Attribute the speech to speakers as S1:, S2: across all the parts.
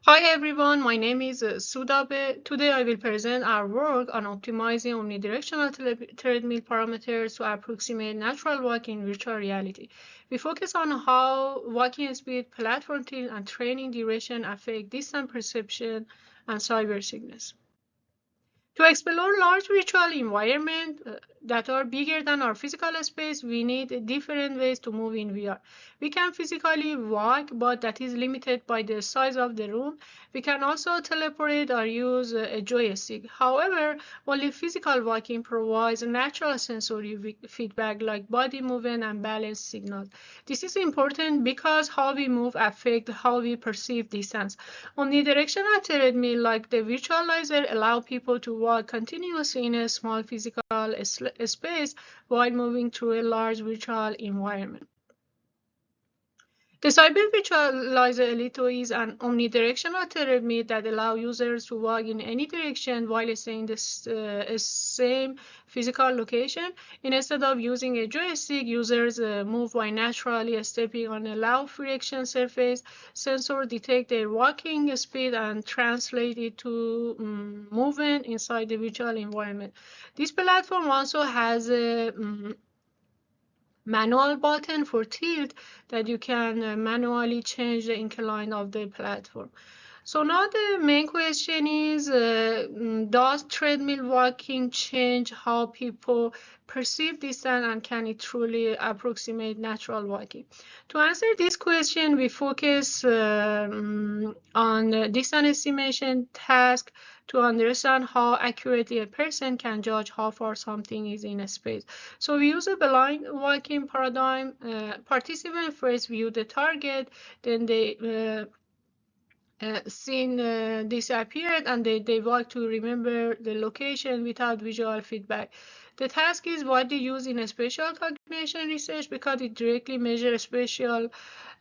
S1: Hi everyone, my name is Sudabe. Today I will present our work on optimizing omnidirectional treadmill parameters to approximate natural walking in virtual reality. We focus on how walking speed, platform tilt, and training duration affect distance perception and cyber sickness. To explore large virtual environments that are bigger than our physical space, we need different ways to move in VR. We can physically walk, but that is limited by the size of the room. We can also teleport or use a joystick. However, only physical walking provides natural sensory feedback like body movement and balance signals. This is important because how we move affects how we perceive distance. Omnidirectional treadmill like the visualizer allow people to walk continuously in a small physical space while moving through a large virtual environment. The Cyber Visualizer Elito is an omnidirectional treadmill that allows users to walk in any direction while staying in the same physical location. Instead of using a joystick, users move by naturally stepping on a low friction surface. Sensors detect their walking speed and translate it to movement inside the virtual environment. This platform also has a manual button for tilt that you can manually change the incline of the platform. So now the main question is, does treadmill walking change how people perceive distance and can it truly approximate natural walking? To answer this question, we focus on distance estimation task to understand how accurately a person can judge how far something is in a space. So we use a blind walking paradigm. Participants first view the target, then they scene disappeared and they want to remember the location without visual feedback. The task is widely used in spatial cognition research because it directly measures spatial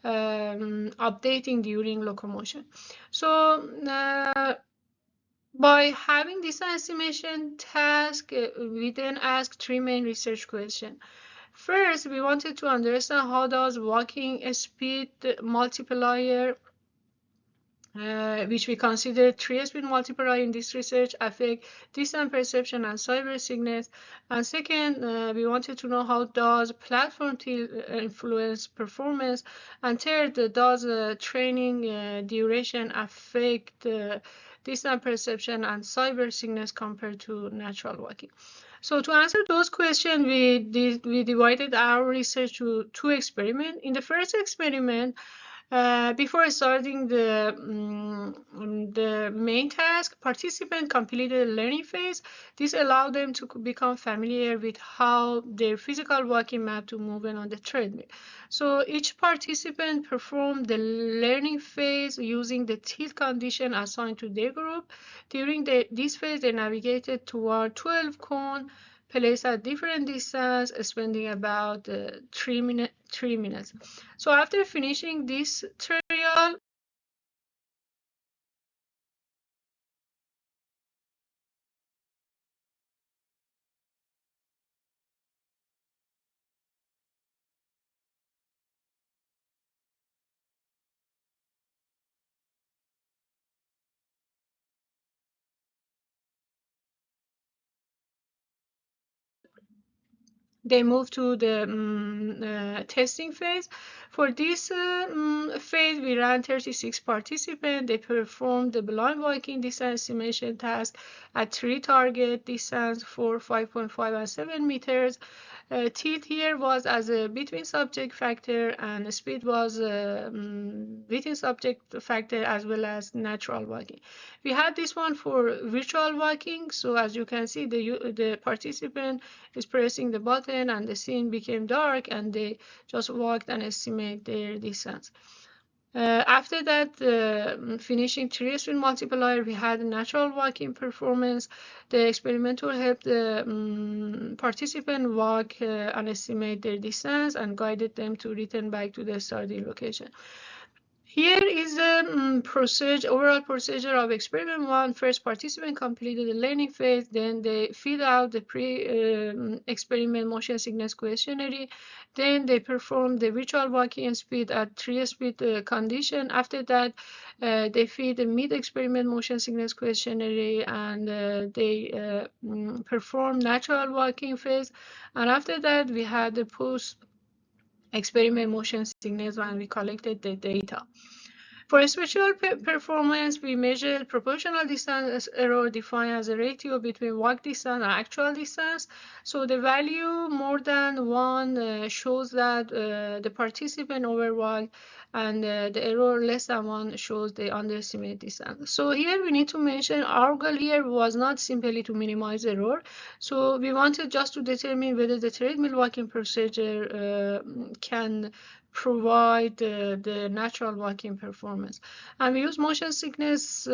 S1: updating during locomotion. So by having this estimation task, we then ask three main research questions. First, we wanted to understand how does walking speed multiplier which we consider three-speed multiplier in this research affect distance perception and cyber sickness. And second, we wanted to know how does platform tilt influence performance. And third, does training duration affect distance perception and cyber sickness compared to natural walking. So to answer those questions, we divided our research to two experiments. In the first experiment, before starting the main task, participants completed a learning phase. This allowed them to become familiar with how their physical walking map to movement on the treadmill. So each participant performed the learning phase using the tilt condition assigned to their group. During this phase, they navigated toward 12 cones placed at different distance, spending about 3 minutes. So after finishing this tutorial, they move to the testing phase. For this phase, we ran 36 participants. They performed the blind walking distance estimation task at three target distance, 4, 5.5, and 7 meters. Tilt here was as a between subject factor, and speed was between subject factor as well as natural walking. We had this one for virtual walking. So as you can see, the participant is pressing the button and the scene became dark and they just walked and estimate their distance. After that, finishing three-speed multiplier, we had a natural walking performance. The experimental helped the participant walk and estimate their distance and guided them to return back to the starting location. Here is the overall procedure of experiment 1. First, participant completed the learning phase, then they fill out the pre-experiment motion sickness questionnaire, then they perform the virtual walking speed at 3-speed condition. After that, they feed the mid-experiment motion sickness questionnaire, and they perform natural walking phase. And after that, we had the post-experiment motion sickness, and we collected the data. For spatial performance, we measured proportional distance error defined as a ratio between walk distance and actual distance. So the value more than 1 shows that the participant overwalked, and the error less than 1 shows the underestimated distance. So here we need to mention our goal here was not simply to minimize error. So we wanted just to determine whether the treadmill walking procedure can provide the natural walking performance. And we use motion sickness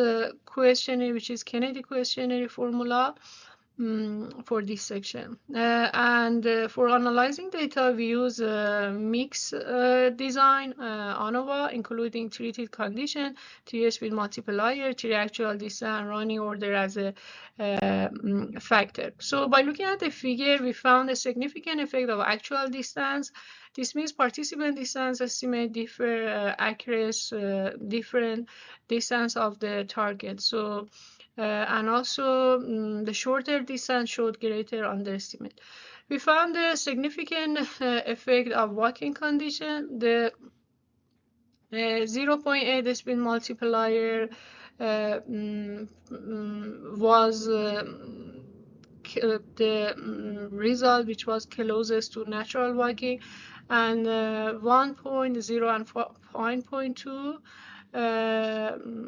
S1: questionnaire, which is Kennedy questionnaire formula for this section. For analyzing data, we use mix design, ANOVA, including treated condition, 3-speed multiplier, 3 actual distance, and running order as a factor. So by looking at the figure, we found a significant effect of actual distance. This means participant distance estimate differ across different distance of the target. So and also the shorter distance showed greater underestimate. We found a significant effect of walking condition. The 0.8 speed multiplier was the result which was closest to natural walking, and 1.0 and 5.2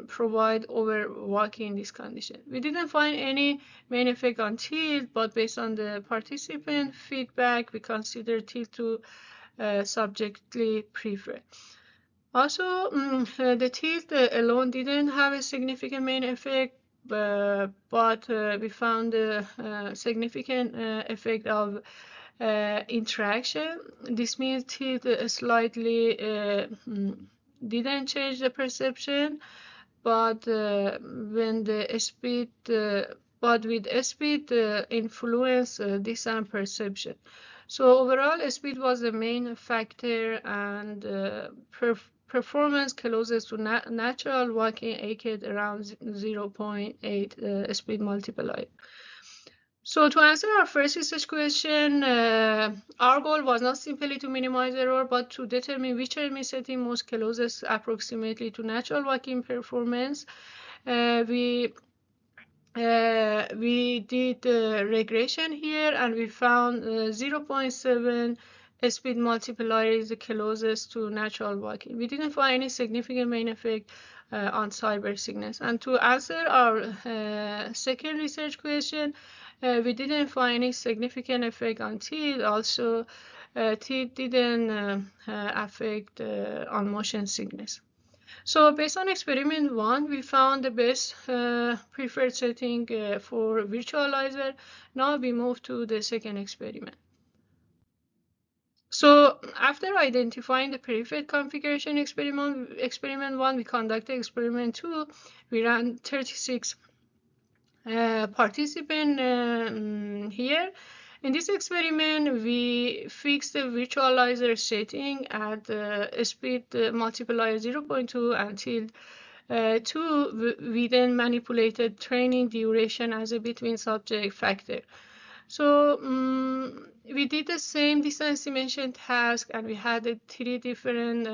S1: provide overwalking in this condition. We didn't find any main effect on tilt, but based on the participant feedback, we consider tilt to subjectively preferred. Also, the tilt alone didn't have a significant main effect, but we found a significant effect of interaction. This means tilt slightly didn't change the perception, but when the speed, but with speed influence distance perception. So overall, speed was the main factor, and performance closest to natural walking ACAD around 0.8 speed multiplier. So to answer our first research question, our goal was not simply to minimize error, but to determine which treadmill setting most closest approximately to natural walking performance. We did regression here, and we found 0.7 speed multiplier is the closest to natural walking. We didn't find any significant main effect on cyber sickness. And to answer our second research question, we didn't find any significant effect on tilt. Also, tilt didn't affect on motion sickness. So based on experiment 1, we found the best preferred setting for virtualizer. Now we move to the second experiment. So after identifying the preferred configuration experiment 1, we conducted experiment 2. We ran 36 participants here. In this experiment, we fixed the virtualizer setting at speed multiplier 0.2 until 2. We then manipulated training duration as a between subject factor. So we did the same distance estimation task, and we had 3 different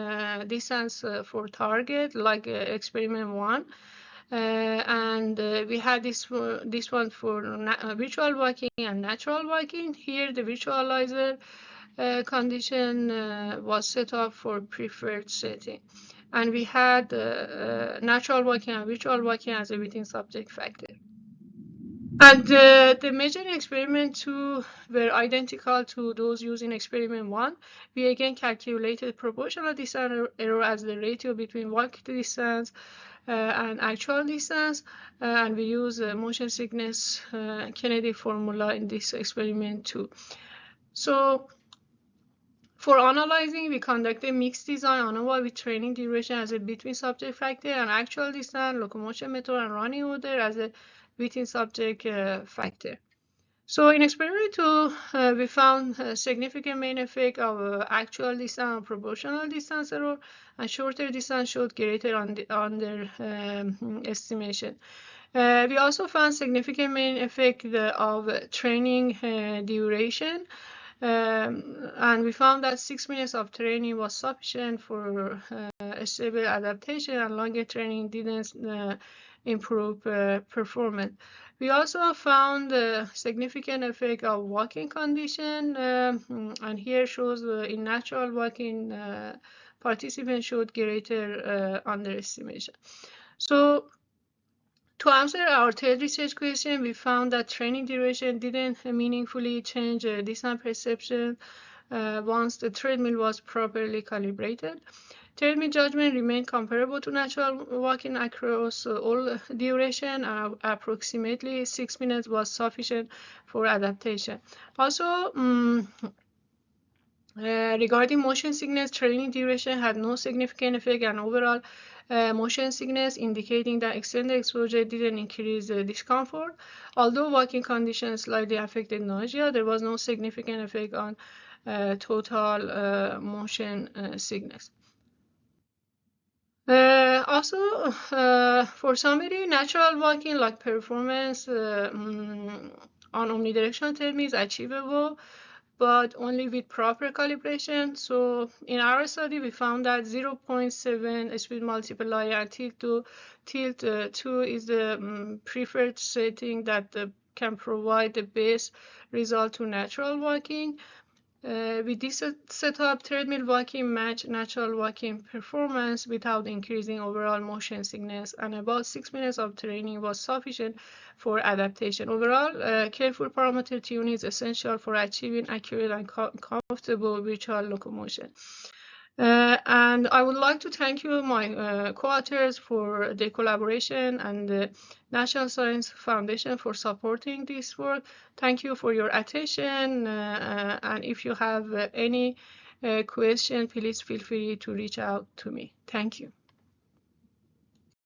S1: distance for target, like experiment 1. And we had this one for virtual walking and natural walking. Here the virtualizer condition was set up for preferred setting, and we had natural walking and virtual walking as a within subject factor. And the measured in experiment 2 were identical to those used in experiment 1. We again calculated proportional distance error as the ratio between walk distance and actual distance, and we use motion sickness Kennedy formula in this experiment too. So For analyzing, we conducted mixed design ANOVA with training duration as a between subject factor and actual distance, locomotion method, and running order as a between subject factor. So in experiment 2, we found a significant main effect of actual distance and proportional distance error, and shorter distance showed greater underestimation. We also found significant main effect of training duration. And we found that 6 minutes of training was sufficient for a stable adaptation, and longer training didn't improve performance. We also found a significant effect of walking condition, and here shows in natural walking, participants showed greater underestimation. So to answer our third research question, we found that training duration didn't meaningfully change distance perception once the treadmill was properly calibrated. Treadmill judgment remained comparable to natural walking across all duration, and approximately 6 minutes was sufficient for adaptation. Also, regarding motion sickness, training duration had no significant effect on overall motion sickness, indicating that extended exposure didn't increase discomfort. Although walking conditions slightly affected nausea, there was no significant effect on total motion sickness. Also, for somebody, natural walking like performance on omnidirectional treadmill is achievable, but only with proper calibration. So in our study, we found that 0.7 speed multiplier and tilt 2 is the preferred setting that can provide the best result to natural walking. With this setup, treadmill walking matched natural walking performance without increasing overall motion sickness, and about 6 minutes of training was sufficient for adaptation. Overall, careful parameter tuning is essential for achieving accurate and comfortable virtual locomotion. And I would like to thank you, my co-authors, for their collaboration, and the National Science Foundation for supporting this work. Thank you for your attention, and if you have any question, please feel free to reach out to me. Thank you.